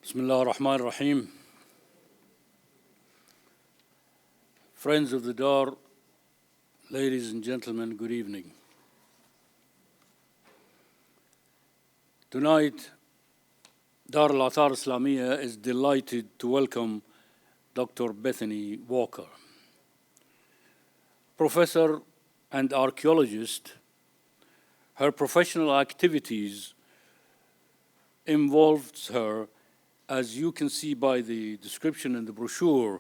Bismillah ar-Rahman ar-Rahim. Friends of the Dar, ladies and gentlemen, good evening. Tonight, Dar al-Athar al-Islamiyyah is delighted to welcome Dr. Bethany Walker, professor and archaeologist. Her professional activities involves her, as you can see by the description in the brochure,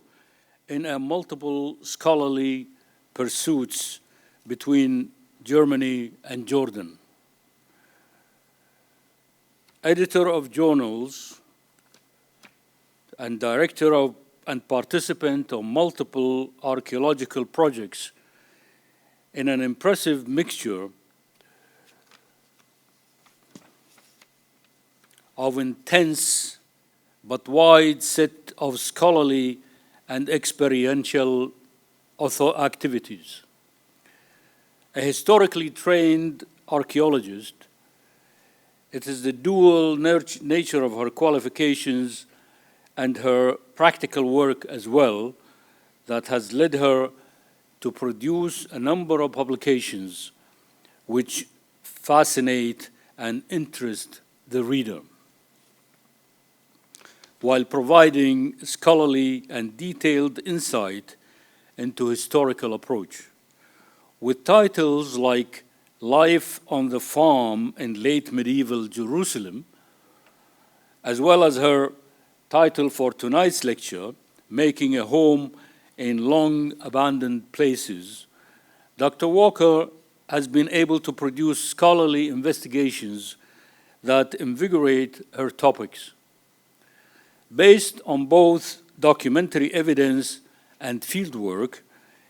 in a multiple scholarly pursuits between Germany and Jordan. Editor of journals and director of and participant of multiple archaeological projects in an impressive mixture of intense but wide set of scholarly and experiential activities. A historically trained archaeologist, it is the dual nature of her qualifications and her practical work as well that has led her to produce a number of publications which fascinate and interest the reader, while providing scholarly and detailed insight into historical approach, with titles like Life on the Farm in Late Medieval Jerusalem, as well as her title for tonight's lecture, Making a Home in Long Abandoned Places. Dr. Walker has been able to produce scholarly investigations that invigorate her topics. Based on both documentary evidence and fieldwork,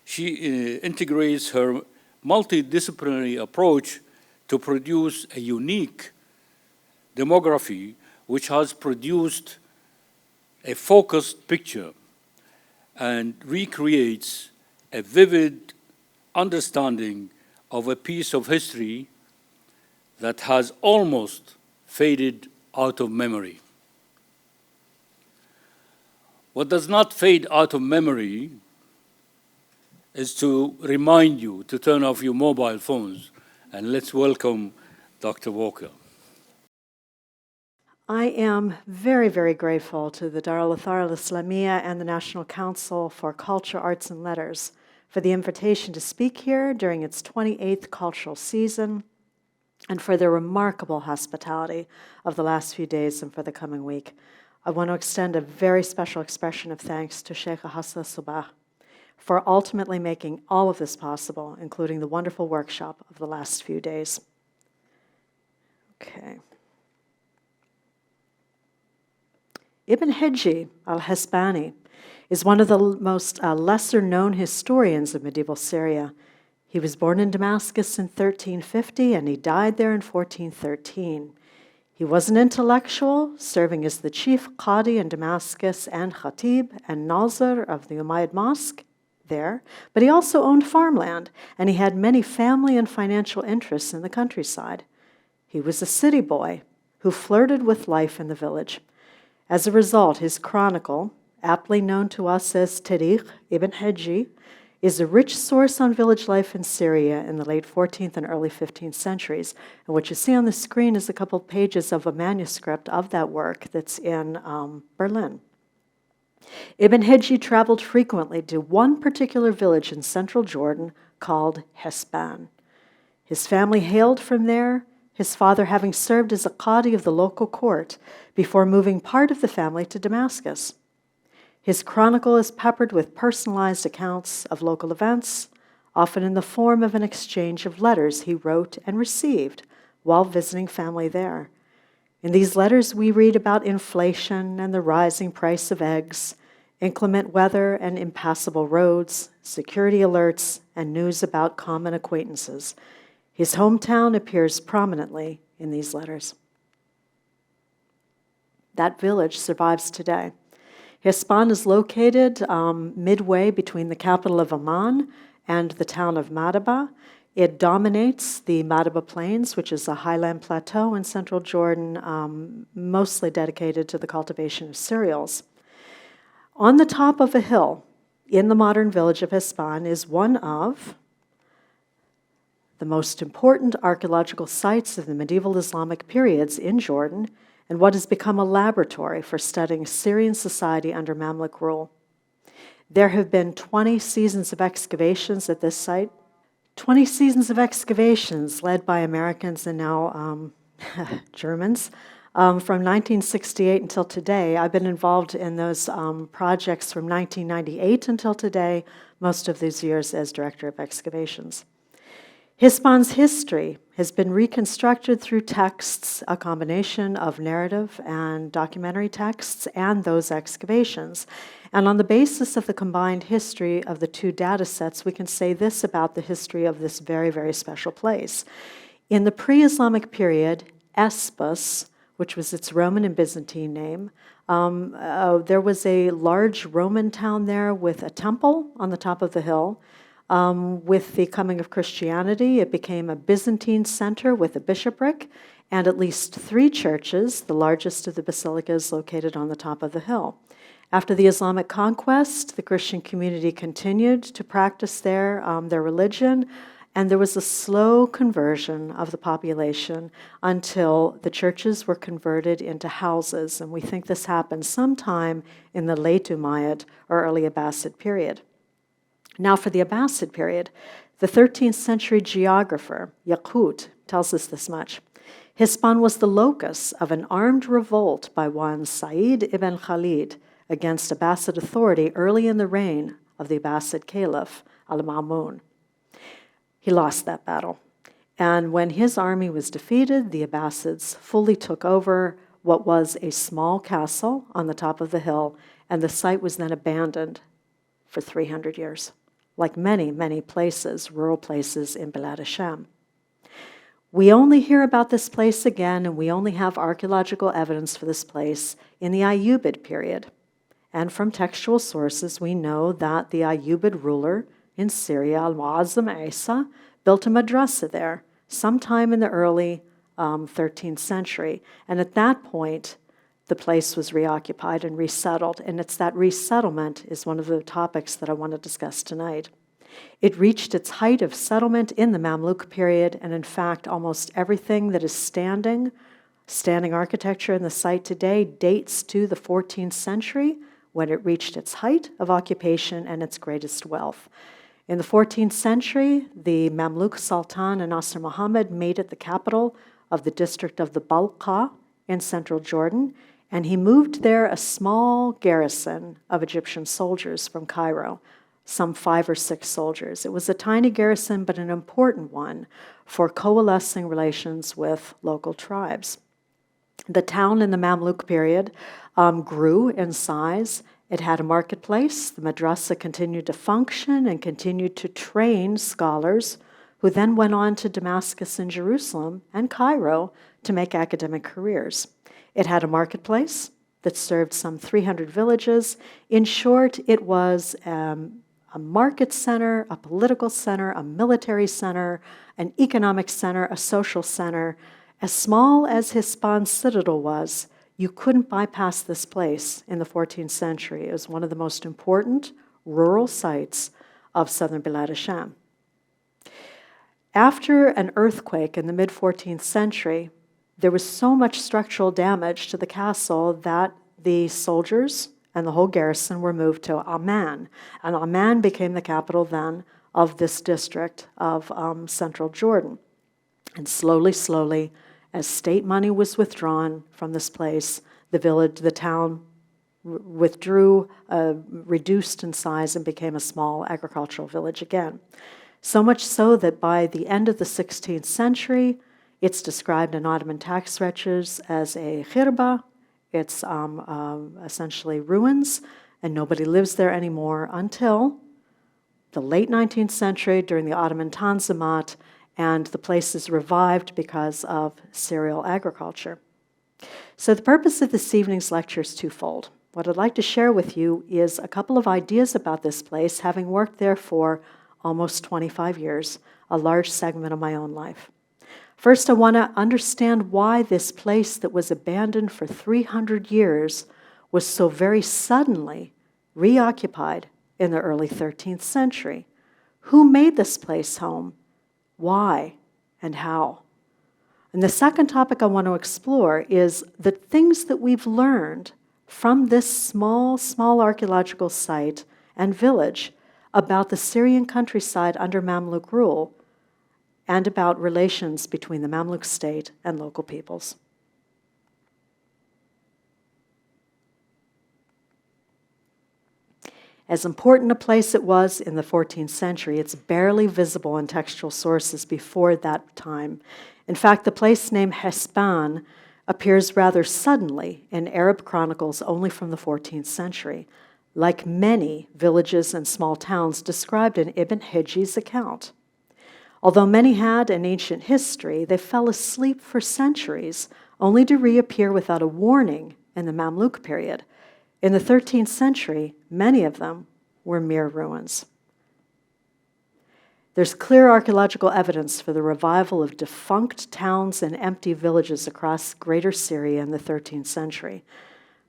she integrates her multidisciplinary approach to produce a unique demography which has produced a focused picture and recreates a vivid understanding of a piece of history that has almost faded out of memory. What does not fade out of memory is to remind you to turn off your mobile phones. And let's welcome Dr. Walker. I am very, very grateful to the Dar al-Athar al-Islamiyyah and the National Council for Culture, Arts, and Letters for the invitation to speak here during its 28th cultural season and for their remarkable hospitality of the last few days and for the coming week. I want to extend a very special expression of thanks to Sheikh Hassan Subah for ultimately making all of this possible, including the wonderful workshop of the last few days. Okay. Ibn Hajji al-Hisbani is one of the most lesser-known historians of medieval Syria. He was born in Damascus in 1350, and he died there in 1413. He was an intellectual, serving as the chief qadi in Damascus and khatib and nazir of the Umayyad Mosque there, but he also owned farmland, and he had many family and financial interests in the countryside. He was a city boy who flirted with life in the village. As a result, his chronicle, aptly known to us as Tarikh Ibn Hajji, is a rich source on village life in Syria in the late 14th and early 15th centuries. And what you see on the screen is a couple of pages of a manuscript of that work that's in Berlin. Ibn Hajji traveled frequently to one particular village in central Jordan called Hispan. His family hailed from there, his father having served as a qadi of the local court before moving part of the family to Damascus. His chronicle is peppered with personalized accounts of local events, often in the form of an exchange of letters he wrote and received while visiting family there. In these letters, we read about inflation and the rising price of eggs, inclement weather and impassable roads, security alerts, and news about common acquaintances. His hometown appears prominently in these letters. That village survives today. Hispan is located midway between the capital of Amman and the town of Madaba. It dominates the Madaba Plains, which is a highland plateau in central Jordan, mostly dedicated to the cultivation of cereals. On the top of a hill in the modern village of Hispan is one of the most important archaeological sites of the medieval Islamic periods in Jordan, and what has become a laboratory for studying Syrian society under Mamluk rule. There have been 20 seasons of excavations at this site, 20 seasons of excavations led by Americans and now Germans. From 1968 until today, I've been involved in those projects from 1998 until today, most of these years as director of excavations. Hispan's history has been reconstructed through texts, a combination of narrative and documentary texts, and those excavations. And on the basis of the combined history of the two data sets, we can say this about the history of this very, very special place. In the pre-Islamic period, Espus, which was its Roman and Byzantine name, there was a large Roman town there with a temple on the top of the hill. With the coming of Christianity, it became a Byzantine center with a bishopric and at least 3 churches, the largest of the basilicas located on the top of the hill. After the Islamic conquest, the Christian community continued to practice their religion, and there was a slow conversion of the population until the churches were converted into houses, and we think this happened sometime in the late Umayyad or early Abbasid period. Now, for the Abbasid period, the 13th century geographer, Yaqut, tells us this much. Hispan was the locus of an armed revolt by one Sa'id ibn Khalid against Abbasid authority early in the reign of the Abbasid Caliph, al-Ma'mun. He lost that battle. And when his army was defeated, the Abbasids fully took over what was a small castle on the top of the hill, and the site was then abandoned for 300 years. Like many, many places, rural places in Bilad Hashem. We only hear about this place again, and we only have archaeological evidence for this place in the Ayyubid period. And from textual sources, we know that the Ayyubid ruler in Syria, Al-Mu'azzam Isa, built a madrasa there sometime in the early 13th century. And at that point, the place was reoccupied and resettled, and it's that resettlement is one of the topics that I want to discuss tonight. It reached its height of settlement in the Mamluk period, and in fact, almost everything that is standing architecture in the site today dates to the 14th century when it reached its height of occupation and its greatest wealth. In the 14th century, the Mamluk Sultan Nasser Muhammad made it the capital of the district of the Balqa in central Jordan, and he moved there a small garrison of Egyptian soldiers from Cairo, some 5 or 6 soldiers. It was a tiny garrison, but an important one for coalescing relations with local tribes. The town in the Mamluk period grew in size. It had a marketplace. The madrasa continued to function and continued to train scholars who then went on to Damascus and Jerusalem and Cairo to make academic careers. It had a marketplace that served some 300 villages. In short, it was a market center, a political center, a military center, an economic center, a social center. As small as Hispan's citadel was, you couldn't bypass this place in the 14th century. It was one of the most important rural sites of southern Bilad Hashem. After an earthquake in the mid-14th century, there was so much structural damage to the castle that the soldiers and the whole garrison were moved to Amman. And Amman became the capital then of this district of central Jordan. And slowly, as state money was withdrawn from this place, the town withdrew, reduced in size, and became a small agricultural village again. So much so that by the end of the 16th century, it's described in Ottoman tax records as a khirba. It's essentially ruins, and nobody lives there anymore until the late 19th century during the Ottoman Tanzimat, and the place is revived because of cereal agriculture. So the purpose of this evening's lecture is twofold. What I'd like to share with you is a couple of ideas about this place, having worked there for almost 25 years. a large segment of my own life. First, I want to understand why this place that was abandoned for 300 years was so very suddenly reoccupied in the early 13th century. Who made this place home? Why? And how? And the second topic I want to explore is the things that we've learned from this small archaeological site and village about the Syrian countryside under Mamluk rule and about relations between the Mamluk state and local peoples. As important a place it was in the 14th century, it's barely visible in textual sources before that time. In fact, the place name Hispan appears rather suddenly in Arab chronicles only from the 14th century, like many villages and small towns described in Ibn Hijji's account. Although many had an ancient history, they fell asleep for centuries, only to reappear without a warning in the Mamluk period. In the 13th century, many of them were mere ruins. There's clear archaeological evidence for the revival of defunct towns and empty villages across Greater Syria in the 13th century.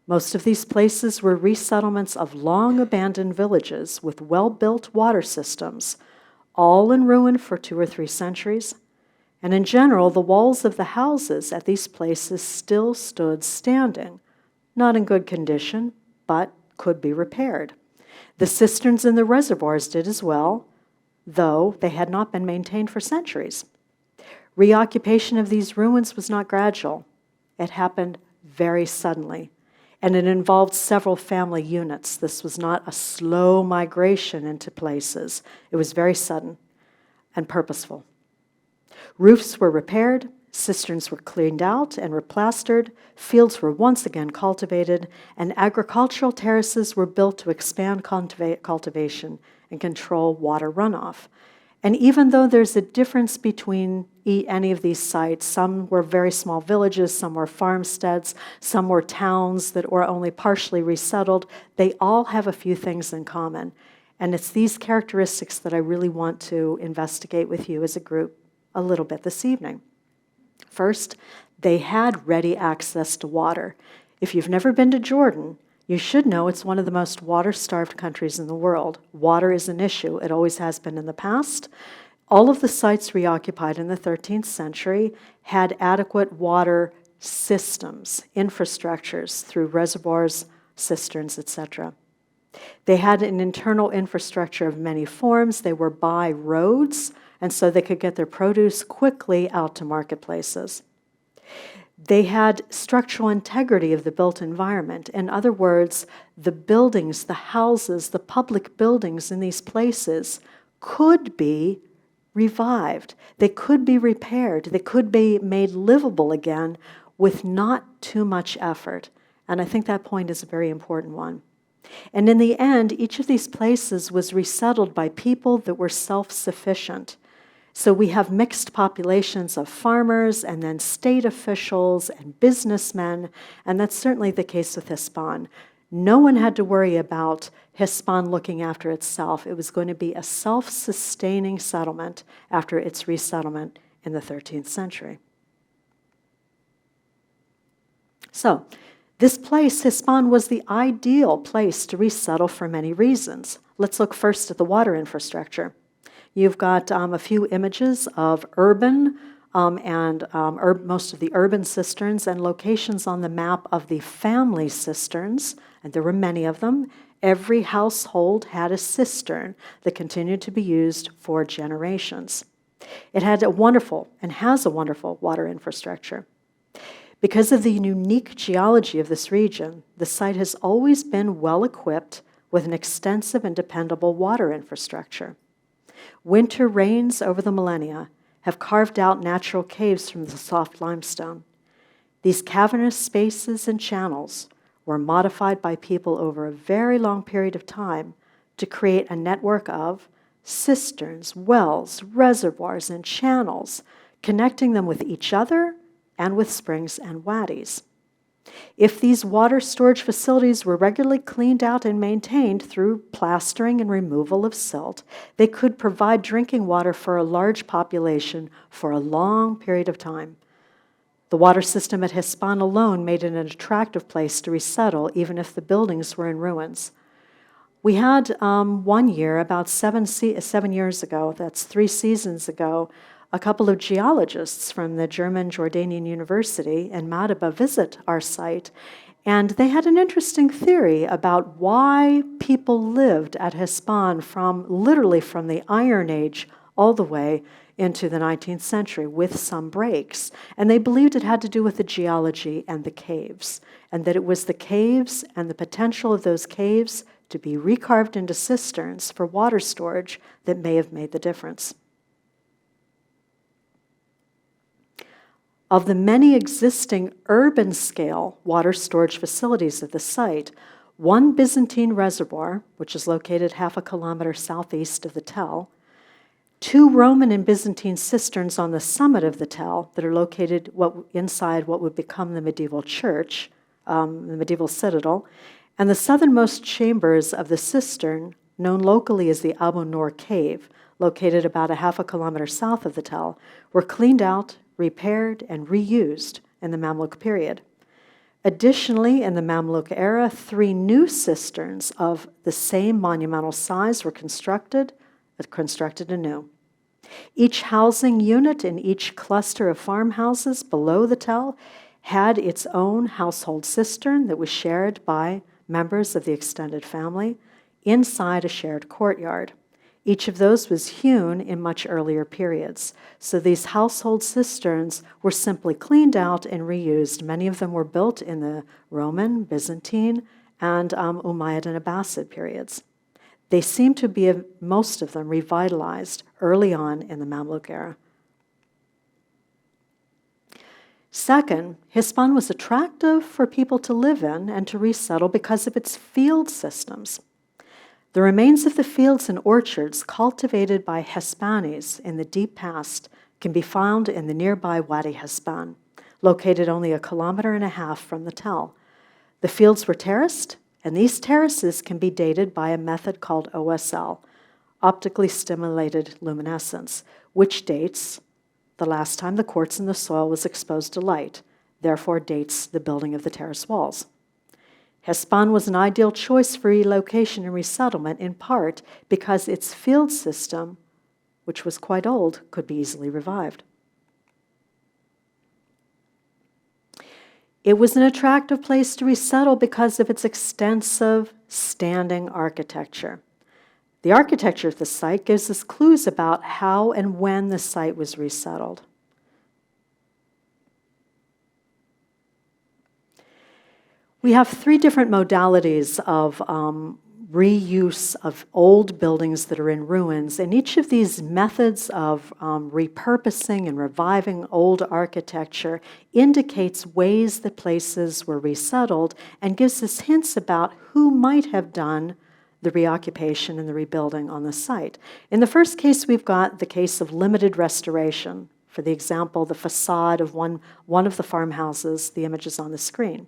Most of these places were resettlements of long-abandoned villages with well-built water systems, all in ruin for 2 or 3 centuries. And in general, the walls of the houses at these places still stood standing, not in good condition, but could be repaired. The cisterns and the reservoirs did as well, though they had not been maintained for centuries. Reoccupation of these ruins was not gradual. It happened very suddenly, and it involved several family units. This was not a slow migration into places. It was very sudden and purposeful. Roofs were repaired, cisterns were cleaned out and replastered, fields were once again cultivated, and agricultural terraces were built to expand cultivation and control water runoff. And even though there's a difference between any of these sites, some were very small villages, some were farmsteads, some were towns that were only partially resettled, they all have a few things in common. And it's these characteristics that I really want to investigate with you as a group a little bit this evening. First, they had ready access to water. If you've never been to Jordan, you should know it's one of the most water-starved countries in the world. Water is an issue. It always has been in the past. All of the sites reoccupied in the 13th century had adequate water systems, infrastructures through reservoirs, cisterns, etc. They had an internal infrastructure of many forms. They were by roads, and so they could get their produce quickly out to marketplaces. They had structural integrity of the built environment. In other words, the buildings, the houses, the public buildings in these places could be revived. They could be repaired. They could be made livable again with not too much effort. And I think that point is a very important one. And in the end, each of these places was resettled by people that were self-sufficient. So we have mixed populations of farmers and then state officials and businessmen, and that's certainly the case with Hispan. No one had to worry about Hispan looking after itself. It was going to be a self-sustaining settlement after its resettlement in the 13th century. So, this place, Hispan, was the ideal place to resettle for many reasons. Let's look first at the water infrastructure. You've got a few images of urban most of the urban cisterns and locations on the map of the family cisterns, and there were many of them. Every household had a cistern that continued to be used for generations. It had a wonderful, and has a wonderful, water infrastructure. Because of the unique geology of this region, the site has always been well equipped with an extensive and dependable water infrastructure. Winter rains over the millennia have carved out natural caves from the soft limestone. These cavernous spaces and channels were modified by people over a very long period of time to create a network of cisterns, wells, reservoirs, and channels, connecting them with each other and with springs and wadis. If these water storage facilities were regularly cleaned out and maintained through plastering and removal of silt, they could provide drinking water for a large population for a long period of time. The water system at Hispan alone made it an attractive place to resettle, even if the buildings were in ruins. We had one year, about 7 years ago, that's 3 seasons ago, a couple of geologists from the German Jordanian University in Madaba visit our site, and they had an interesting theory about why people lived at Hispan literally from the Iron Age all the way into the 19th century with some breaks. And they believed it had to do with the geology and the caves, and that it was the caves and the potential of those caves to be recarved into cisterns for water storage that may have made the difference. Of the many existing urban-scale water storage facilities at the site, one Byzantine reservoir, which is located half a kilometer southeast of the tell, 2 Roman and Byzantine cisterns on the summit of the tell that are located inside what would become the medieval church, the medieval citadel, and the southernmost chambers of the cistern, known locally as the Abu Nur Cave, located about a half a kilometer south of the tell, were cleaned out, repaired, and reused in the Mamluk period. Additionally, in the Mamluk era, 3 new cisterns of the same monumental size were constructed anew. Each housing unit in each cluster of farmhouses below the tell had its own household cistern that was shared by members of the extended family inside a shared courtyard. Each of those was hewn in much earlier periods. So these household cisterns were simply cleaned out and reused. Many of them were built in the Roman, Byzantine, and Umayyad and Abbasid periods. They seem to be, most of them, revitalized early on in the Mamluk era. Second, Hispan was attractive for people to live in and to resettle because of its field systems. The remains of the fields and orchards cultivated by Hispanis in the deep past can be found in the nearby Wadi Hispan, located only a kilometer and a half from the tell. The fields were terraced, and these terraces can be dated by a method called OSL, optically stimulated luminescence, which dates the last time the quartz in the soil was exposed to light, therefore dates the building of the terrace walls. Hispan was an ideal choice for relocation and resettlement, in part because its field system, which was quite old, could be easily revived. It was an attractive place to resettle because of its extensive standing architecture. The architecture of the site gives us clues about how and when the site was resettled. We have 3 different modalities of reuse of old buildings that are in ruins, and each of these methods of repurposing and reviving old architecture indicates ways that places were resettled and gives us hints about who might have done the reoccupation and the rebuilding on the site. In the first case, we've got the case of limited restoration. For the example, the facade of one of the farmhouses, the image is on the screen.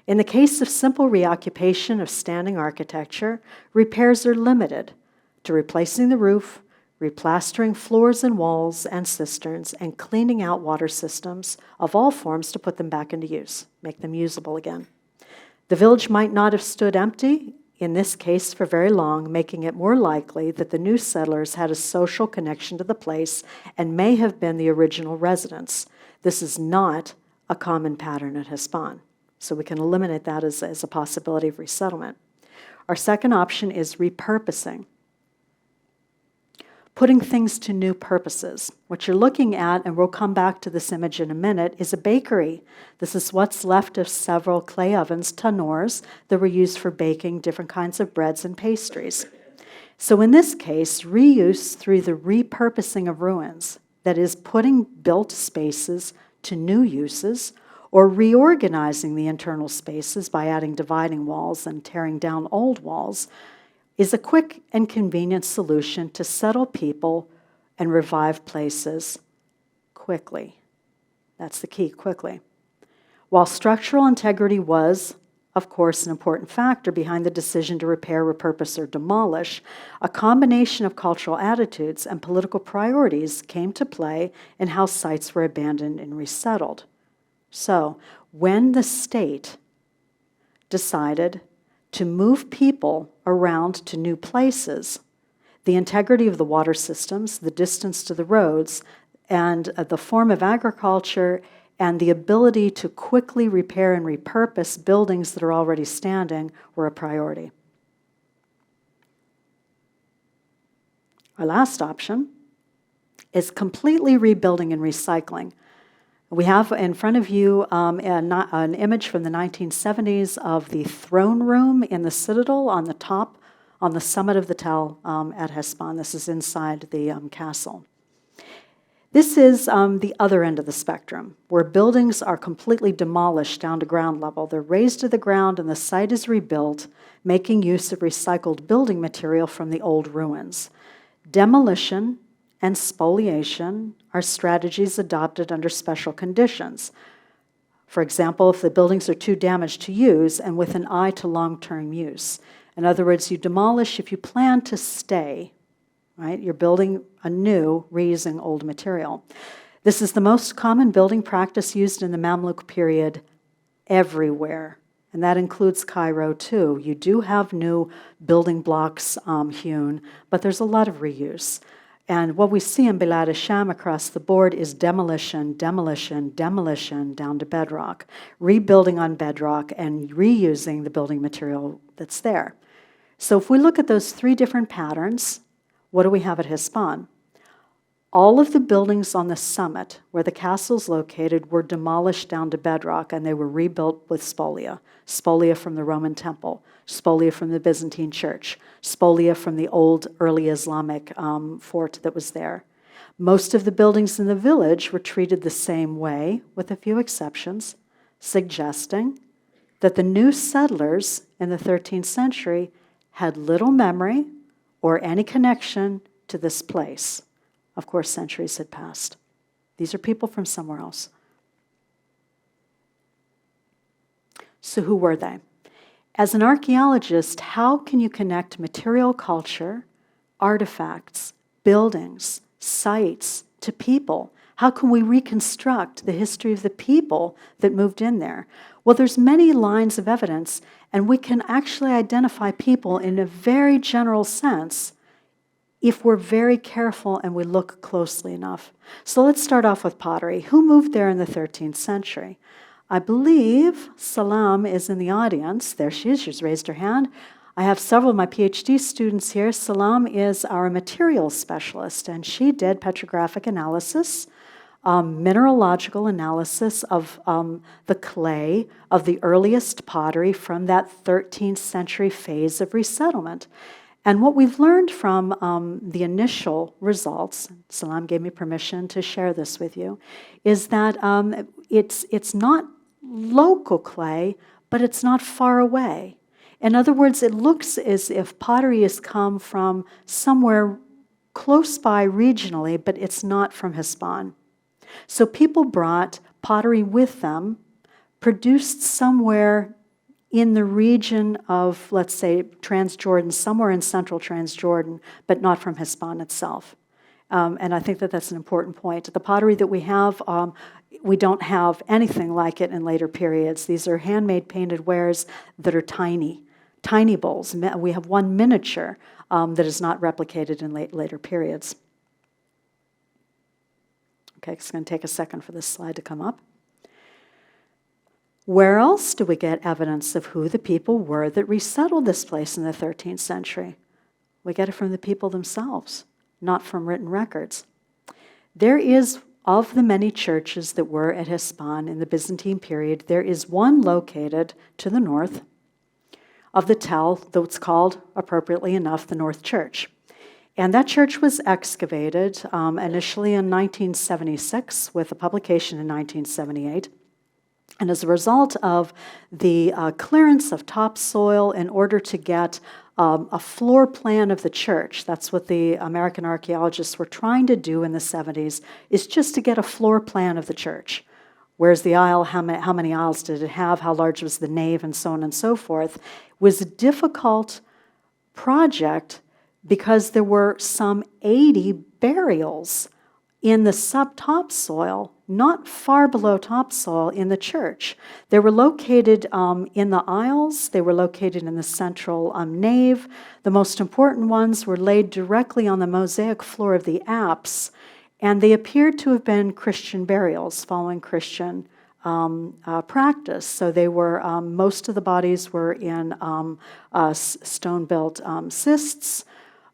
In the case of simple reoccupation of standing architecture, repairs are limited to replacing the roof, replastering floors and walls and cisterns, and cleaning out water systems of all forms to put them back into use, make them usable again. The village might not have stood empty, in this case for very long, making it more likely that the new settlers had a social connection to the place and may have been the original residents. This is not a common pattern at Hispan. So we can eliminate that as a possibility of resettlement. Our second option is repurposing. Putting things to new purposes. What you're looking at, and we'll come back to this image in a minute, is a bakery. This is what's left of several clay ovens, tannoors, that were used for baking different kinds of breads and pastries. So in this case, reuse through the repurposing of ruins, that is, putting built spaces to new uses, or reorganizing the internal spaces by adding dividing walls and tearing down old walls, is a quick and convenient solution to settle people and revive places quickly. That's the key, quickly. While structural integrity was, of course, an important factor behind the decision to repair, repurpose, or demolish, a combination of cultural attitudes and political priorities came to play in how sites were abandoned and resettled. So, when the state decided to move people around to new places, the integrity of the water systems, the distance to the roads, and the form of agriculture, and the ability to quickly repair and repurpose buildings that are already standing were a priority. Our last option is completely rebuilding and recycling. We have in front of you an image from the 1970s of the throne room in the Citadel on the top, on the summit of the Tell at Hispan. This is inside the castle. This is the other end of the spectrum, where buildings are completely demolished down to ground level. They're razed to the ground and the site is rebuilt, making use of recycled building material from the old ruins. Demolition and spoliation are strategies adopted under special conditions. For example, if the buildings are too damaged to use and with an eye to long-term use. In other words, you demolish if you plan to stay. Right? You're building anew, reusing old material. This is the most common building practice used in the Mamluk period everywhere, and that includes Cairo too. You do have new building blocks hewn, but there's a lot of reuse. And what we see in Bilad Sham across the board is demolition, demolition, demolition down to bedrock, rebuilding on bedrock and reusing the building material that's there. So if we look at those three different patterns, what do we have at Hispan? All of the buildings on the summit where the castle's located were demolished down to bedrock and they were rebuilt with spolia. Spolia from the Roman temple, spolia from the Byzantine church, spolia from the old early Islamic fort that was there. Most of the buildings in the village were treated the same way, with a few exceptions, suggesting that the new settlers in the 13th century had little memory or any connection to this place. Of course, centuries had passed. These are people from somewhere else. So who were they? As an archaeologist, how can you connect material culture, artifacts, buildings, sites to people? How can we reconstruct the history of the people that moved in there? Well, there's many lines of evidence, and we can actually identify people in a very general sense if we're very careful and we look closely enough. So let's start off with pottery. Who moved there in the 13th century? I believe Salam is in the audience. There she is. She's raised her hand. I have several of my PhD students here. Salam is our materials specialist, and she did petrographic analysis, mineralogical analysis of the clay of the earliest pottery from that 13th century phase of resettlement. And what we've learned from the initial results, Salam gave me permission to share this with you, is that it's not local clay, but it's not far away. In other words, it looks as if pottery has come from somewhere close by regionally, but it's not from Hispan. So people brought pottery with them, produced somewhere in the region of, let's say, Transjordan, somewhere in central Transjordan, but not from Hispan itself. And I think that that's an important point. The pottery that we have, we don't have anything like it in later periods. These are handmade painted wares that are tiny, tiny bowls. We have one miniature that is not replicated in later periods. Okay, it's going to take a second for this slide to come up. Where else do we get evidence of who the people were that resettled this place in the 13th century? We get it from the people themselves, not from written records. There is, of the many churches that were at Hispan in the Byzantine period, there is one located to the north of the Tell that's called, appropriately enough, the North Church. And that church was excavated initially in 1976 with a publication in 1978. And as a result of the clearance of topsoil in order to get a floor plan of the church, that's what the American archaeologists were trying to do in the 70s, is just to get a floor plan of the church. Where's the aisle? How many aisles did it have? How large was the nave? And so on and so forth. It was a difficult project because there were some 80 burials in the subtopsoil, not far below topsoil in the church. They were located in the aisles. They were located in the central nave. The most important ones were laid directly on the mosaic floor of the apse, and they appeared to have been Christian burials following Christian practice. So they were, most of the bodies were in stone-built cists,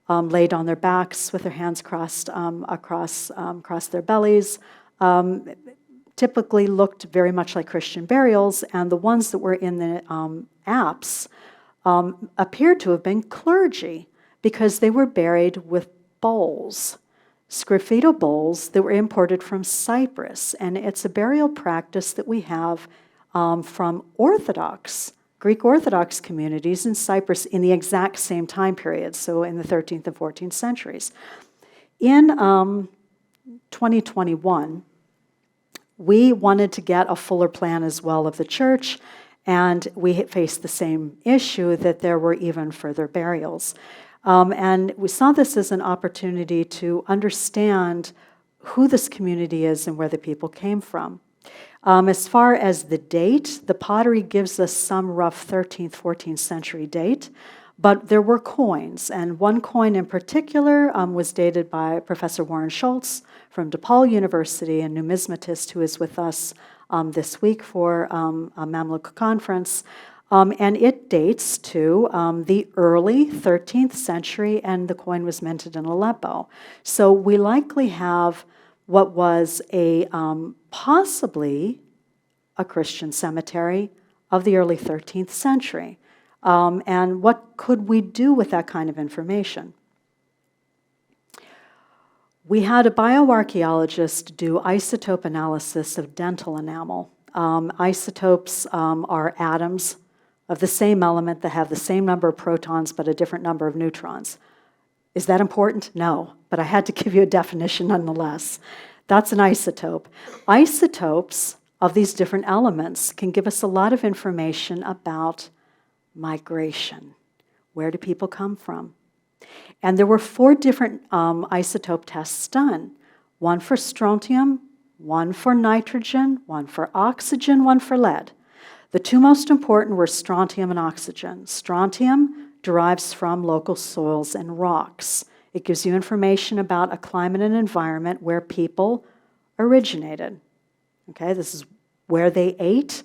laid on their backs with their hands crossed across their bellies. Typically looked very much like Christian burials, and the ones that were in the apse appeared to have been clergy because they were buried with bowls, sgraffito bowls that were imported from Cyprus. And it's a burial practice that we have from Greek Orthodox communities in Cyprus in the exact same time period, so in the 13th and 14th centuries. In 2021, we wanted to get a fuller plan as well of the church, and we faced the same issue that there were even further burials. And we saw this as an opportunity to understand who this community is and where the people came from. As far as the date, the pottery gives us some rough 13th, 14th century date, but there were coins, and one coin in particular was dated by Professor Warren Schultz from DePaul University, a numismatist who is with us this week for a Mamluk conference, and it dates to the early 13th century, and the coin was minted in Aleppo. So we likely have what was a possibly a Christian cemetery of the early 13th century. And what could we do with that kind of information? We had a bioarchaeologist do isotope analysis of dental enamel. Isotopes are atoms of the same element that have the same number of protons but a different number of neutrons. Is that important? No, but I had to give you a definition nonetheless. That's an isotope. Isotopes of these different elements can give us a lot of information about migration. Where do people come from? And there were 4 different isotope tests done. One for strontium, one for nitrogen, one for oxygen, one for lead. The 2 most important were strontium and oxygen. Strontium derives from local soils and rocks. It gives you information about a climate and environment where people originated. Okay, this is where they ate,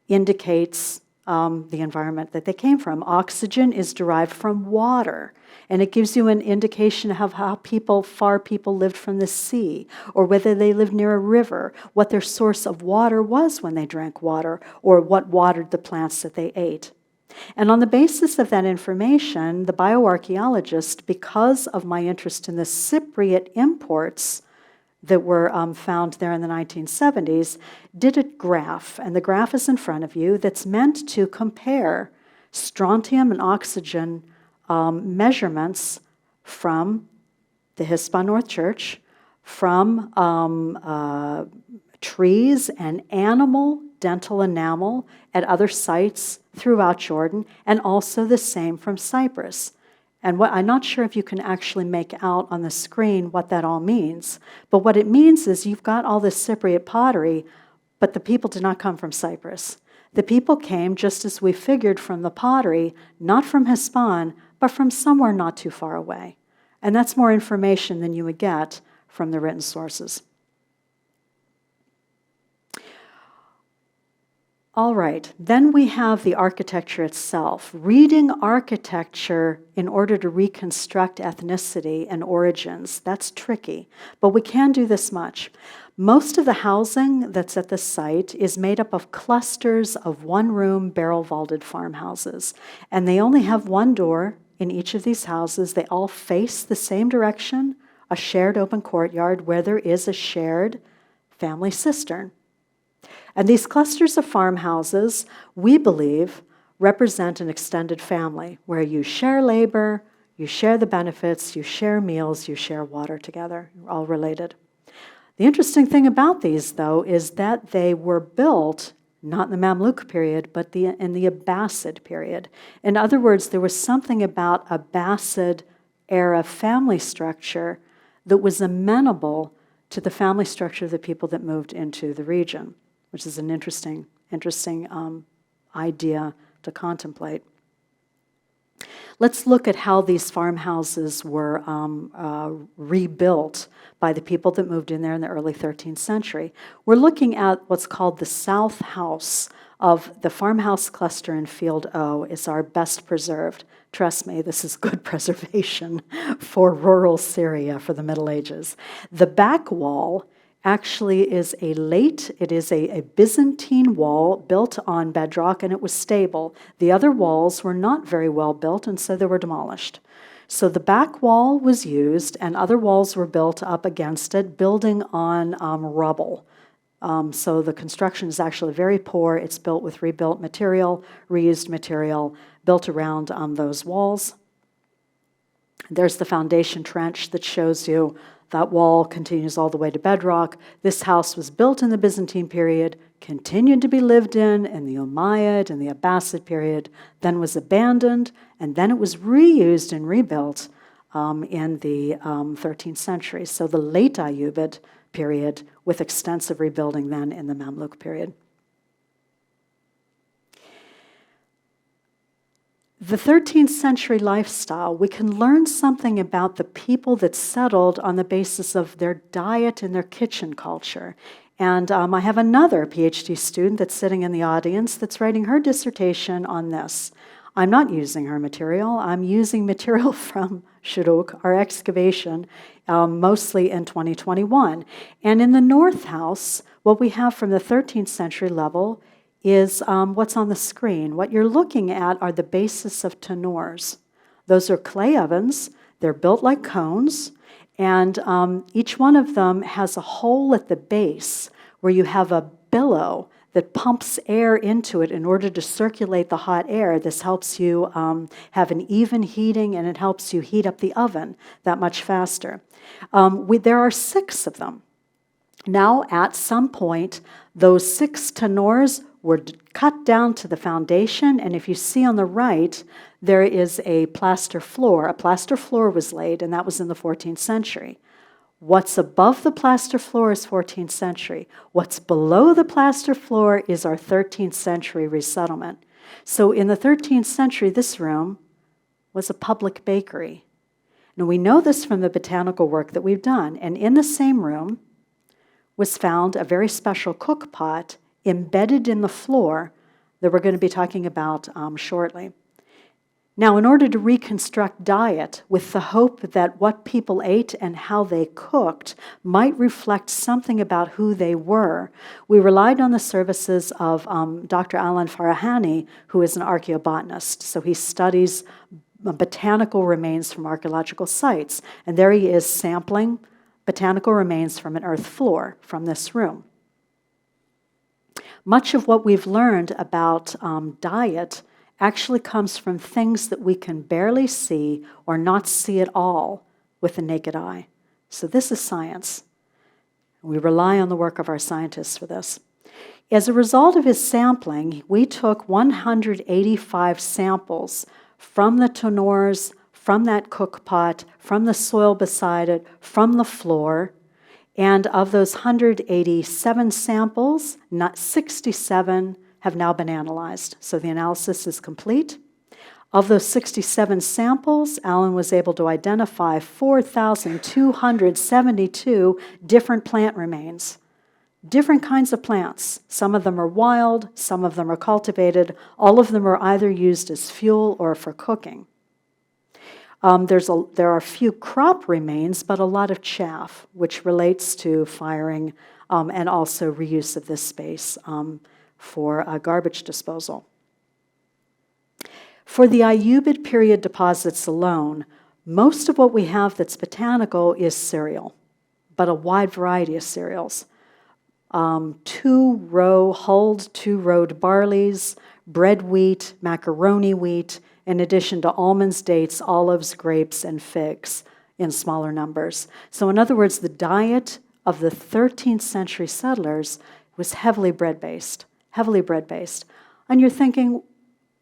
indicates the environment that they came from. Oxygen is derived from water, and it gives you an indication of how far people lived from the sea, or whether they lived near a river, what their source of water was when they drank water, or what watered the plants that they ate. And on the basis of that information, the bioarchaeologist, because of my interest in the Cypriot imports that were found there in the 1970s, did a graph, and the graph is in front of you, that's meant to compare strontium and oxygen measurements from the Hispan North Church, from trees and animal dental enamel at other sites throughout Jordan, and also the same from Cyprus. And I'm not sure if you can actually make out on the screen what that all means, but what it means is you've got all this Cypriot pottery, but the people did not come from Cyprus. The people came, just as we figured, from the pottery, not from Hispan, but from somewhere not too far away. And that's more information than you would get from the written sources. All right, then we have the architecture itself. Reading architecture in order to reconstruct ethnicity and origins, that's tricky, but we can do this much. Most of the housing that's at the site is made up of clusters of one-room, barrel-vaulted farmhouses, and they only have one door in each of these houses. They all face the same direction, a shared open courtyard where there is a shared family cistern. And these clusters of farmhouses, we believe, represent an extended family where you share labor, you share the benefits, you share meals, you share water together. You're all related. The interesting thing about these, though, is that they were built not in the Mamluk period, but in the Abbasid period. In other words, there was something about Abbasid-era family structure that was amenable to the family structure of the people that moved into the region, which is an interesting idea to contemplate. Let's look at how these farmhouses were rebuilt by the people that moved in there in the early 13th century. We're looking at what's called the South House of the farmhouse cluster in Field O. It's our best preserved. Trust me, this is good preservation for rural Syria for the Middle Ages. The back wall actually is a Byzantine wall built on bedrock, and it was stable. The other walls were not very well built, and so they were demolished. So the back wall was used, and other walls were built up against it, building on rubble. So the construction is actually very poor. It's built with rebuilt material, reused material, built around those walls. There's the foundation trench that shows you that wall continues all the way to bedrock. This house was built in the Byzantine period, continued to be lived in the Umayyad and the Abbasid period, then was abandoned, and then it was reused and rebuilt in the 13th century. So the late Ayyubid period with extensive rebuilding then in the Mamluk period. The 13th century lifestyle, we can learn something about the people that settled on the basis of their diet and their kitchen culture. And I have another PhD student that's sitting in the audience that's writing her dissertation on this. I'm not using her material. I'm using material from Shuruk, our excavation, mostly in 2021. And in the North House, what we have from the 13th century level is what's on the screen. What you're looking at are the basis of tannoors. Those are clay ovens. They're built like cones, and each one of them has a hole at the base where you have a billow that pumps air into it in order to circulate the hot air. This helps you have an even heating, and it helps you heat up the oven that much faster. There are 6 of them. Now, at some point, those 6 tannoors were cut down to the foundation, and if you see on the right, there is a plaster floor. A plaster floor was laid, and that was in the 14th century. What's above the plaster floor is 14th century. What's below the plaster floor is our 13th century resettlement. So in the 13th century, this room was a public bakery. Now, we know this from the botanical work that we've done, and in the same room was found a very special cook pot embedded in the floor that we're going to be talking about shortly. Now, in order to reconstruct diet with the hope that what people ate and how they cooked might reflect something about who they were, we relied on the services of Dr. Alan Farahani, who is an archaeobotanist. So he studies botanical remains from archaeological sites. And there he is sampling botanical remains from an earth floor from this room. Much of what we've learned about diet actually comes from things that we can barely see or not see at all with the naked eye. So this is science. We rely on the work of our scientists for this. As a result of his sampling, we took 185 samples from the tannoors, from that cook pot, from the soil beside it, from the floor. And of those 187 samples, 67 have now been analyzed. So the analysis is complete. Of those 67 samples, Alan was able to identify 4,272 different plant remains, different kinds of plants. Some of them are wild, some of them are cultivated. All of them are either used as fuel or for cooking. There are few crop remains, but a lot of chaff, which relates to firing and also reuse of this space for garbage disposal. For the Ayyubid period deposits alone, most of what we have that's botanical is cereal, but a wide variety of cereals. 2-row two-rowed barleys, bread wheat, macaroni wheat, in addition to almonds, dates, olives, grapes, and figs in smaller numbers. So in other words, the diet of the 13th century settlers was heavily bread-based, heavily bread-based. And you're thinking,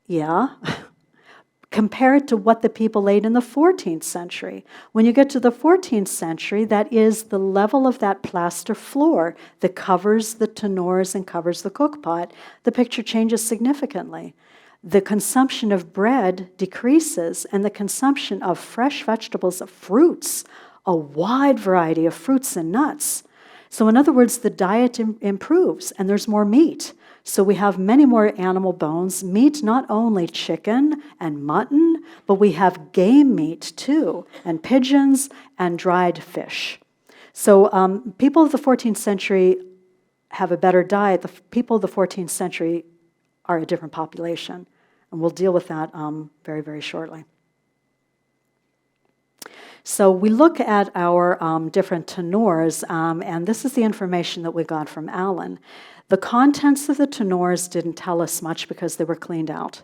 yeah, compare it to what the people ate in the 14th century. When you get to the 14th century, that is the level of that plaster floor that covers the tenors and covers the cookpot, the picture changes significantly. The consumption of bread decreases, and the consumption of fresh vegetables, of fruits, a wide variety of fruits and nuts. So in other words, the diet improves, and there's more meat. So we have many more animal bones, meat, not only chicken and mutton, but we have game meat too, and pigeons and dried fish. So people of the 14th century have a better diet. The people of the 14th century are a different population, and we'll deal with that very, very shortly. So we look at our different tenors, and this is the information that we got from Alan. The contents of the tenors didn't tell us much because they were cleaned out.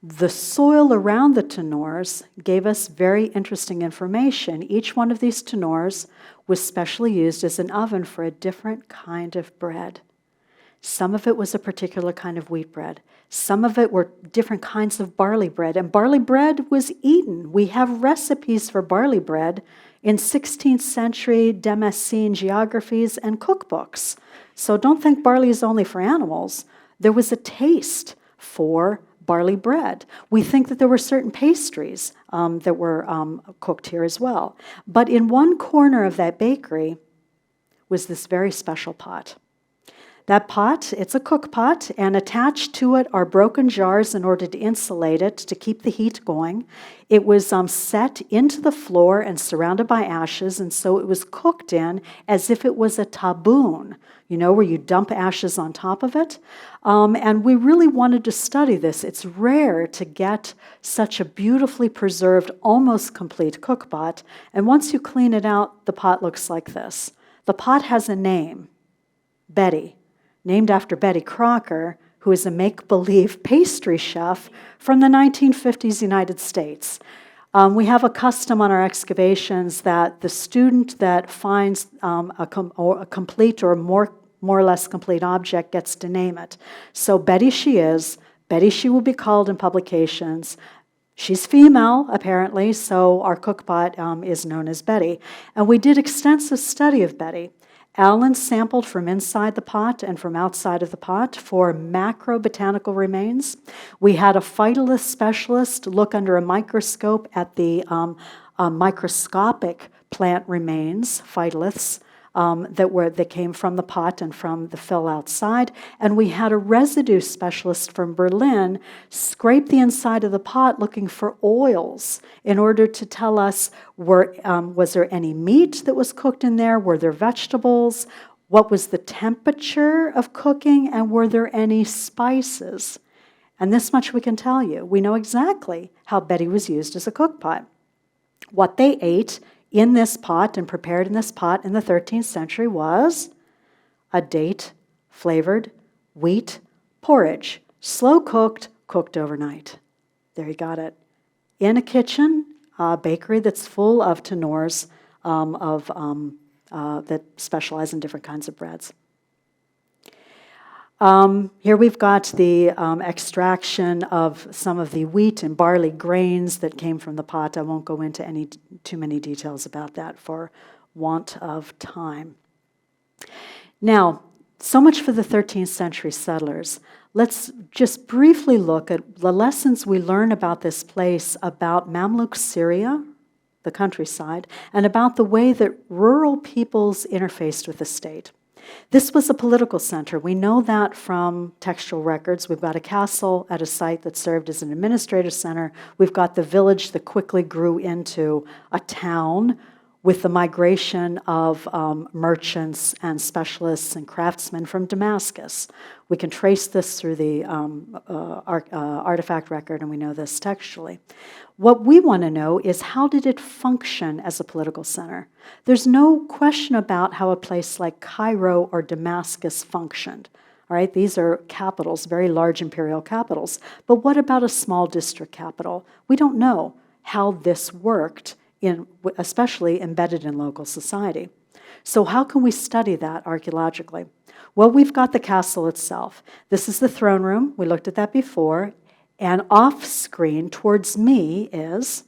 The soil around the tenors gave us very interesting information. Each one of these tenors was specially used as an oven for a different kind of bread. Some of it was a particular kind of wheat bread. Some of it were different kinds of barley bread, and barley bread was eaten. We have recipes for barley bread in 16th century Damascene geographies and cookbooks. So don't think barley is only for animals. There was a taste for barley bread. We think that there were certain pastries that were cooked here as well. But in one corner of that bakery was this very special pot. That pot, it's a cook pot, and attached to it are broken jars in order to insulate it, to keep the heat going. It was set into the floor and surrounded by ashes, and so it was cooked in as if it was a taboon, where you dump ashes on top of it. And we really wanted to study this. It's rare to get such a beautifully preserved, almost complete cook pot. And once you clean it out, the pot looks like this. The pot has a name, Betty, named after Betty Crocker, who is a make-believe pastry chef from the 1950s United States. We have a custom on our excavations that the student that finds a complete or more or less complete object gets to name it. So Betty she is. Betty she will be called in publications. She's female, apparently, so our cookpot is known as Betty. And we did extensive study of Betty. Alan sampled from inside the pot and from outside of the pot for macrobotanical remains. We had a phytolith specialist look under a microscope at the microscopic plant remains, phytoliths, that came from the pot and from the fill outside. And we had a residue specialist from Berlin scrape the inside of the pot looking for oils in order to tell us, was there any meat that was cooked in there? Were there vegetables? What was the temperature of cooking? And were there any spices? And this much we can tell you. We know exactly how Betty was used as a cook pot. What they ate in this pot and prepared in this pot in the 13th century was a date-flavored wheat porridge, slow-cooked, cooked overnight. There you got it. In a kitchen, a bakery that's full of tenors that specialize in different kinds of breads. Here we've got the extraction of some of the wheat and barley grains that came from the pot. I won't go into too many details about that for want of time. Now, so much for the 13th century settlers. Let's just briefly look at the lessons we learn about this place, about Mamluk Syria, the countryside, and about the way that rural peoples interfaced with the state. This was a political center. We know that from textual records. We've got a castle at a site that served as an administrative center. We've got the village that quickly grew into a town with the migration of merchants and specialists and craftsmen from Damascus. We can trace this through the artifact record, and we know this textually. What we want to know is, how did it function as a political center? There's no question about how a place like Cairo or Damascus functioned. All right, these are capitals, very large imperial capitals. But what about a small district capital? We don't know how this worked, especially embedded in local society. So how can we study that archaeologically? Well, we've got the castle itself. This is the throne room. We looked at that before. And off screen towards me is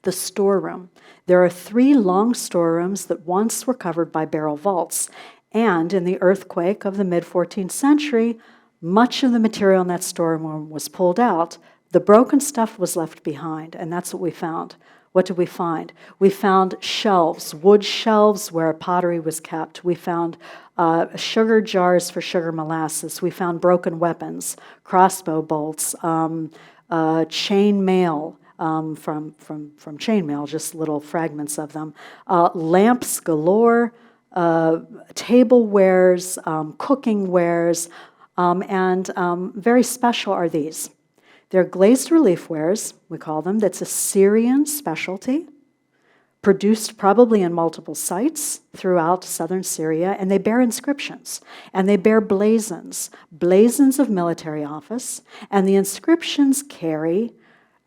the storeroom. There are 3 long storerooms that once were covered by barrel vaults. And in the earthquake of the mid-14th century, much of the material in that storeroom was pulled out. The broken stuff was left behind, and that's what we found. What did we find? We found shelves, wood shelves where pottery was kept. We found sugar jars for sugar molasses. We found broken weapons, crossbow bolts, chain mail from chain mail, just little fragments of them, lamps galore, tablewares, cooking wares, and very special are these. They're glazed relief wares, we call them. That's a Syrian specialty, produced probably in multiple sites throughout southern Syria, and they bear inscriptions, and they bear blazons of military office, and the inscriptions carry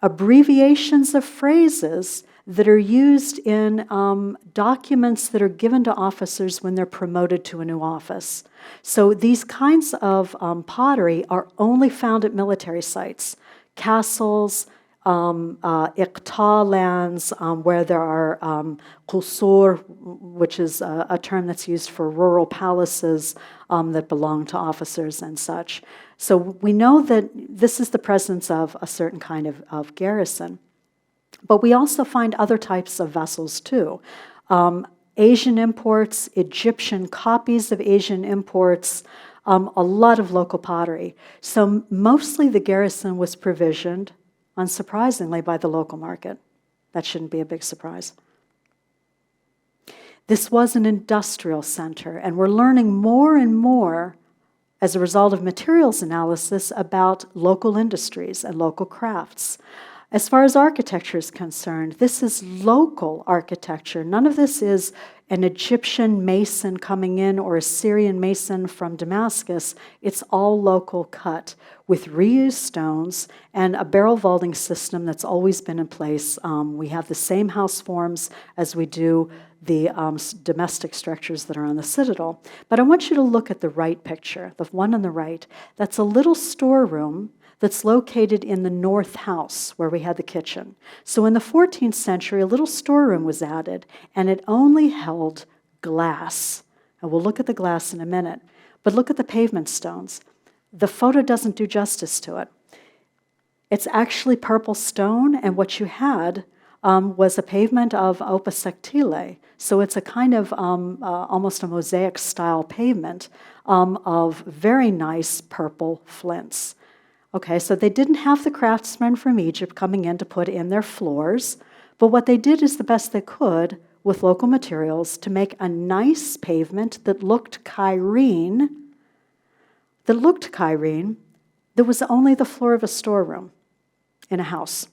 abbreviations of phrases that are used in documents that are given to officers when they're promoted to a new office. So these kinds of pottery are only found at military sites, castles, iqta lands, where there are qusur, which is a term that's used for rural palaces that belong to officers and such. So we know that this is the presence of a certain kind of garrison. But we also find other types of vessels too. Asian imports, Egyptian copies of Asian imports, a lot of local pottery. So mostly the garrison was provisioned, unsurprisingly, by the local market. That shouldn't be a big surprise. This was an industrial center, and we're learning more and more as a result of materials analysis about local industries and local crafts. As far as architecture is concerned, this is local architecture. None of this is an Egyptian mason coming in or a Syrian mason from Damascus. It's all local cut with reused stones and a barrel vaulting system that's always been in place. We have the same house forms as we do the domestic structures that are on the citadel. But I want you to look at the right picture, the one on the right. That's a little storeroom that's located in the north house where we had the kitchen. So in the 14th century, a little storeroom was added, and it only held glass. And we'll look at the glass in a minute. But look at the pavement stones. The photo doesn't do justice to it. It's actually purple stone, and what you had was a pavement of opus sectile. So it's a kind of almost a mosaic-style pavement of very nice purple flints. Okay, so they didn't have the craftsmen from Egypt coming in to put in their floors, but what they did is the best they could with local materials to make a nice pavement that looked Cairene, that was only the floor of a storeroom in a house.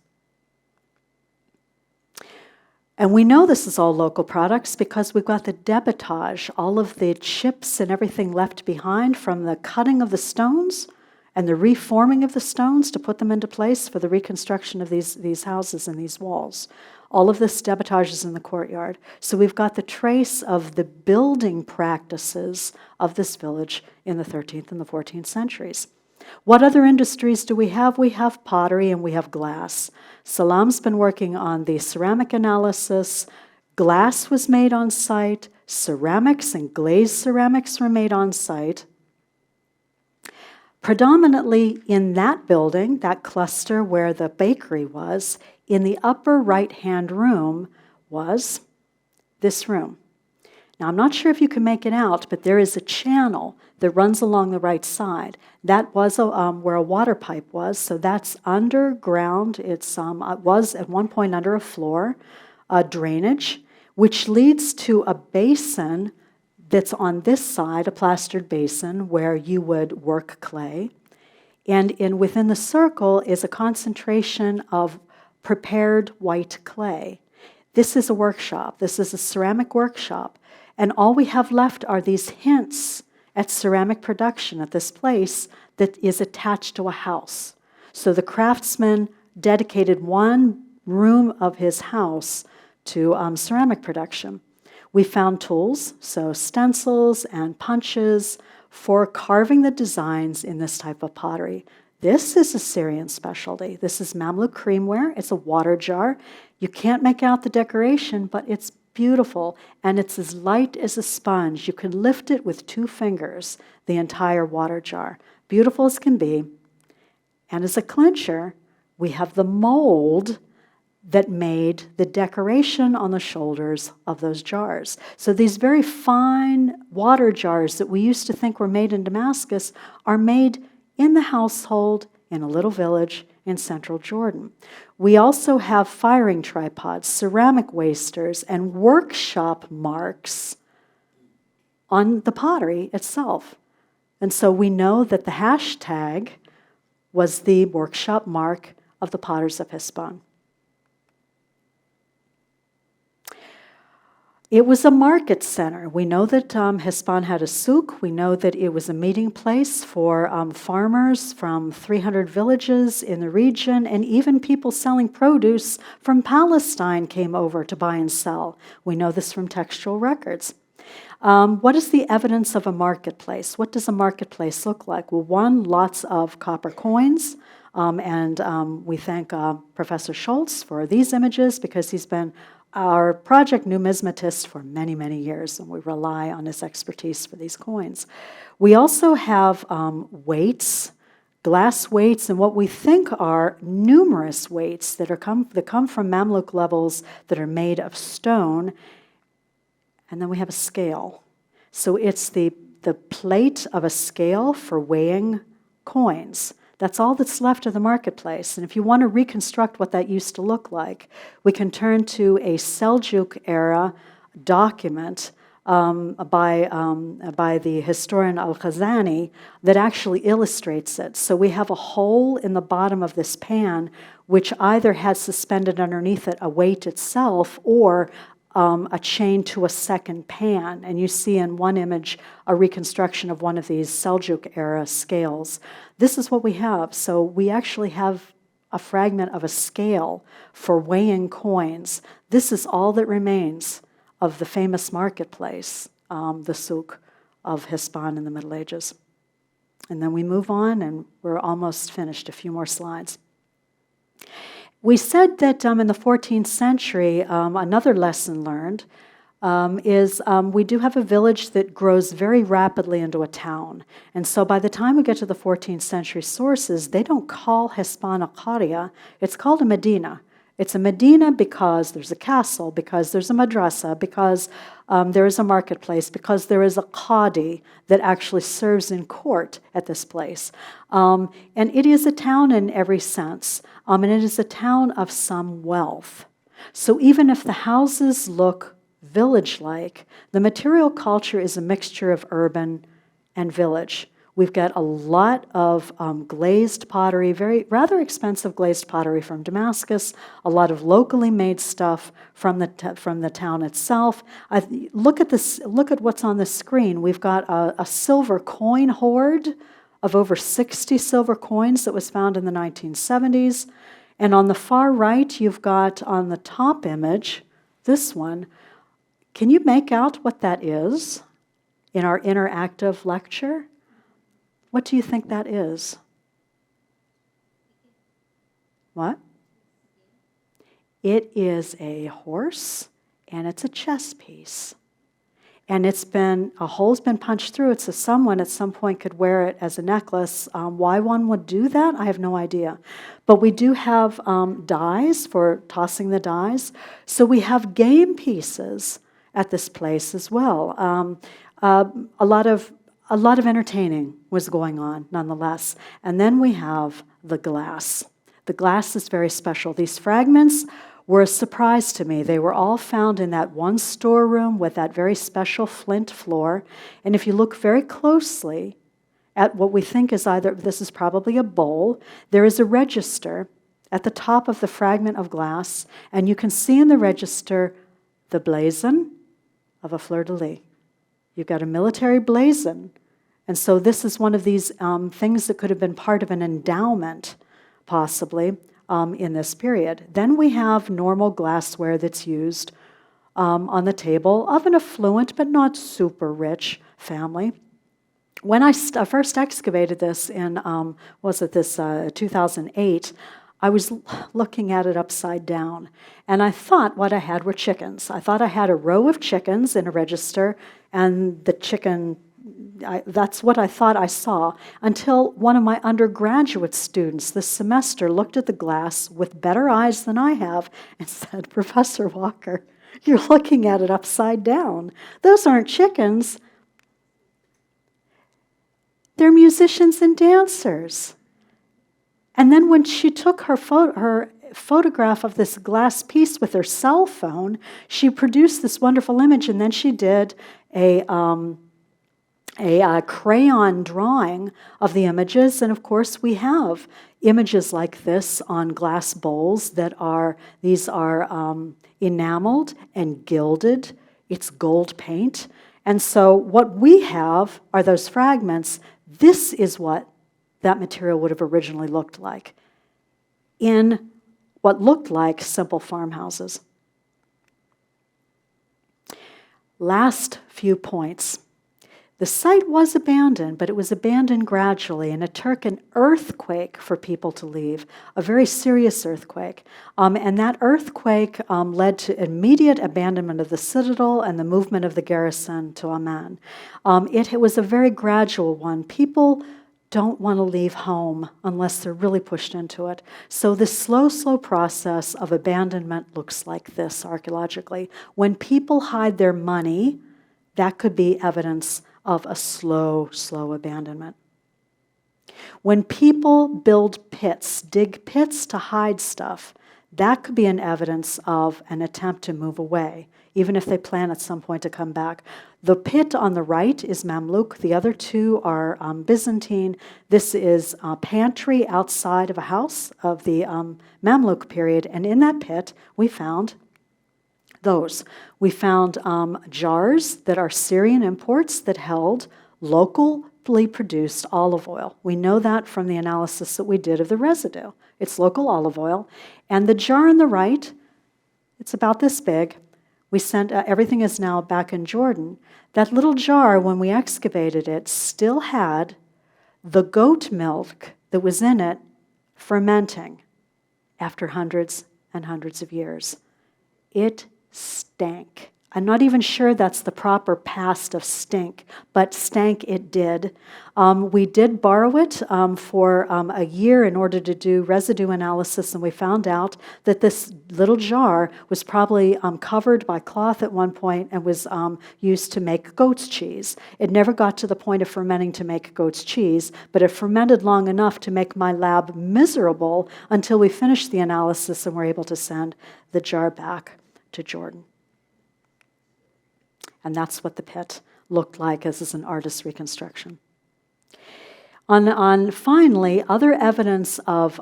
And we know this is all local products because we've got the debitage, all of the chips and everything left behind from the cutting of the stones and the reforming of the stones to put them into place for the reconstruction of these houses and these walls. All of this debitage is in the courtyard. So we've got the trace of the building practices of this village in the 13th and the 14th centuries. What other industries do we have? We have pottery and we have glass. Salam's been working on the ceramic analysis. Glass was made on site. Ceramics and glazed ceramics were made on site. Predominantly in that building, that cluster where the bakery was, in the upper right-hand room was this room. Now, I'm not sure if you can make it out, but there is a channel that runs along the right side. That was where a water pipe was, so that's underground. It was at one point under a floor, drainage, which leads to a basin that's on this side, a plastered basin where you would work clay. And within the circle is a concentration of prepared white clay. This is a workshop. This is a ceramic workshop. And all we have left are these hints at ceramic production at this place that is attached to a house. So the craftsman dedicated one room of his house to ceramic production. We found tools, so stencils and punches for carving the designs in this type of pottery. This is a Syrian specialty. This is Mamluk creamware. It's a water jar. You can't make out the decoration, but it's beautiful, and it's as light as a sponge. You can lift it with 2 fingers, the entire water jar. Beautiful as can be. And as a clincher, we have the mold that made the decoration on the shoulders of those jars. So these very fine water jars that we used to think were made in Damascus are made in the household in a little village in central Jordan. We also have firing tripods, ceramic wasters, and workshop marks on the pottery itself. And so we know that the hashtag was the workshop mark of the potters of Hispan. It was a market center. We know that Hispan had a souk. We know that it was a meeting place for farmers from 300 villages in the region, and even people selling produce from Palestine came over to buy and sell. We know this from textual records. What is the evidence of a marketplace? What does a marketplace look like? Well, one, lots of copper coins, and we thank Professor Schultz for these images because he's been our project numismatist for many, many years, and we rely on his expertise for these coins. We also have weights, glass weights, and what we think are numerous weights that come from Mamluk levels that are made of stone. And then we have a scale. So it's the plate of a scale for weighing coins. That's all that's left of the marketplace. And if you want to reconstruct what that used to look like, we can turn to a Seljuk-era document by the historian al-Khazani that actually illustrates it. So we have a hole in the bottom of this pan, which either has suspended underneath it a weight itself or a chain to a second pan. And you see in one image a reconstruction of one of these Seljuk-era scales. This is what we have. So we actually have a fragment of a scale for weighing coins. This is all that remains of the famous marketplace, the souk of Hispan in the Middle Ages. And then we move on, and we're almost finished. A few more slides. We said that in the 14th century, another lesson learned is we do have a village that grows very rapidly into a town. And so by the time we get to the 14th century sources, they don't call Hispan a qaria, it's called a medina. It's a medina because there's a castle, because there's a madrasa, because there is a marketplace, because there is a qadi that actually serves in court at this place. And it is a town in every sense, and it is a town of some wealth. So even if the houses look village-like, the material culture is a mixture of urban and village. We've got a lot of glazed pottery, rather expensive glazed pottery from Damascus, a lot of locally made stuff from the town itself. Look at this. Look at what's on the screen. We've got a silver coin hoard of over 60 silver coins that was found in the 1970s. And on the far right, you've got on the top image, this one. Can you make out what that is in our interactive lecture? What do you think that is? What? It is a horse, and it's a chess piece. And a hole's been punched through it, so someone at some point could wear it as a necklace. Why one would do that, I have no idea. But we do have dies for tossing the dies. So we have game pieces at this place as well. A lot of entertaining was going on, nonetheless. And then we have the glass. The glass is very special. These fragments were a surprise to me. They were all found in that one storeroom with that very special flint floor. And if you look very closely at what we think is this is probably a bowl, there is a register at the top of the fragment of glass, and you can see in the register the blazon of a fleur-de-lis. You've got a military blazon. And so this is one of these things that could have been part of an endowment, possibly, in this period. Then we have normal glassware that's used on the table of an affluent but not super rich family. When I first excavated this in, 2008, I was looking at it upside down, and I thought what I had were chickens. I thought I had a row of chickens in a register, and the chicken, that's what I thought I saw, until one of my undergraduate students this semester looked at the glass with better eyes than I have and said, "Professor Walker, you're looking at it upside down. Those aren't chickens. They're musicians and dancers." And then when she took her photograph of this glass piece with her cell phone, she produced this wonderful image, and then she did a crayon drawing of the images. And of course, we have images like this on glass bowls these are enameled and gilded. It's gold paint. And so what we have are those fragments. This is what that material would have originally looked like in what looked like simple farmhouses. Last few points. The site was abandoned, but it was abandoned gradually, and it took an earthquake for people to leave, a very serious earthquake. And that earthquake led to immediate abandonment of the citadel and the movement of the garrison to Amman. It was a very gradual one. People don't want to leave home unless they're really pushed into it. So this slow process of abandonment looks like this archaeologically. When people hide their money, that could be evidence of a slow abandonment. When people build pits, dig pits to hide stuff, that could be an evidence of an attempt to move away, even if they plan at some point to come back. The pit on the right is Mamluk. The other two are Byzantine. This is a pantry outside of a house of the Mamluk period, and in that pit we found those. We found jars that are Syrian imports that held locally produced olive oil. We know that from the analysis that we did of the residue. It's local olive oil. And the jar on the right, it's about this big. We sent, everything is now back in Jordan. That little jar, when we excavated it, still had the goat milk that was in it fermenting after hundreds and hundreds of years. It stank. I'm not even sure that's the proper past of stink, but stank it did. We did borrow it for a year in order to do residue analysis, and we found out that this little jar was probably covered by cloth at one point and was used to make goat's cheese. It never got to the point of fermenting to make goat's cheese, but it fermented long enough to make my lab miserable until we finished the analysis and were able to send the jar back to Jordan. And that's what the pit looked like as an artist's reconstruction. On finally, other evidence of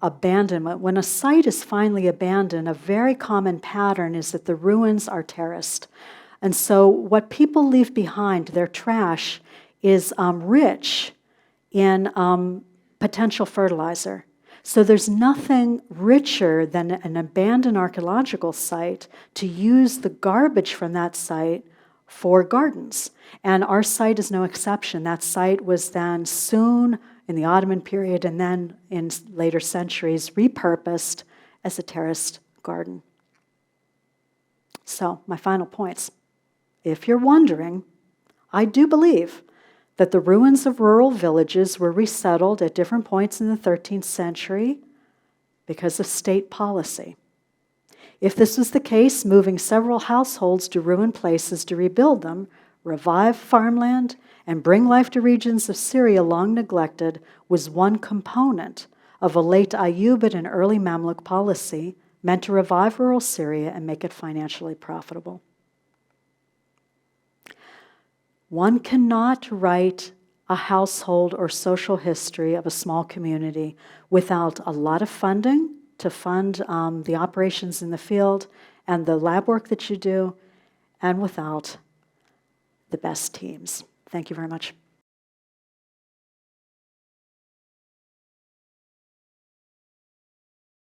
abandonment. When a site is finally abandoned, a very common pattern is that the ruins are terraced. And so what people leave behind, their trash, is rich in potential fertilizer. So there's nothing richer than an abandoned archaeological site to use the garbage from that site for gardens. And our site is no exception. That site was then soon, in the Ottoman period and then in later centuries, repurposed as a terraced garden. So, my final points. If you're wondering, I do believe that the ruins of rural villages were resettled at different points in the 13th century because of state policy. If this was the case, moving several households to ruined places to rebuild them, revive farmland, and bring life to regions of Syria long neglected was one component of a late Ayyubid and early Mamluk policy meant to revive rural Syria and make it financially profitable. One cannot write a household or social history of a small community without a lot of funding to fund the operations in the field and the lab work that you do, and without the best teams. Thank you very much.